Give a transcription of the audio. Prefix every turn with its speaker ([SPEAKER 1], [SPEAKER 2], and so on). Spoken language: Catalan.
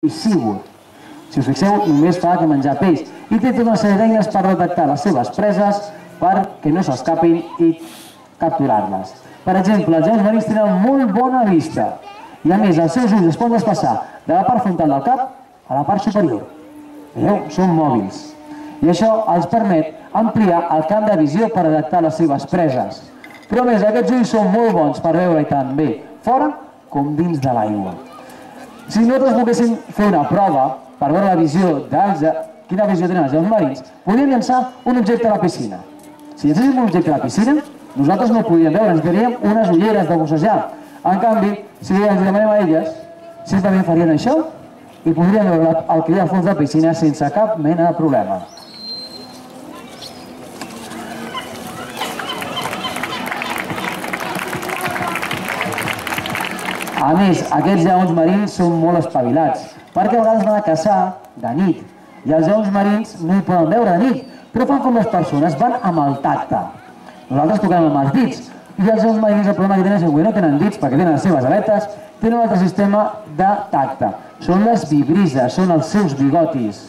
[SPEAKER 1] piscívor. Si us fixeu, només fa que menjar peix i té tota una sèrie d'eines per detectar les seves preses perquè no s'escapin i capturar-les. Per exemple, els lleons marins tenen molt bona vista i a més els seus ulls es poden desplaçar de la part frontal del cap a la part superior. Veieu? Són mòbils. I això els permet ampliar el camp de visió per detectar les seves preses. Però a més, aquests ulls són molt bons per veure-hi tant bé fora com dins de l'aigua. Si nosaltres volguéssim fer una prova per veure la visió quina visió tenen els lleons marins, podríem llançar un objecte a la piscina. Si llançéssim un objecte a la piscina, nosaltres no el podríem veure, necessitaríem unes ulleres de bussejar. En canvi, si ens demanem a elles, simplement farien això i podrien veure el que hi ha al fons de la piscina sense cap mena de problema. A més, aquests lleons marins són molt espavilats, perquè a vegades van a caçar de nit, i els lleons marins no hi poden veure de nit, però fan com les persones, van amb el tacte. Nosaltres toquem amb els dits, i els lleons marins el problema que tenen és que no tenen dits perquè tenen les seves aletes, tenen un altre sistema de tacte. Són les vibrisses, són els seus bigotis.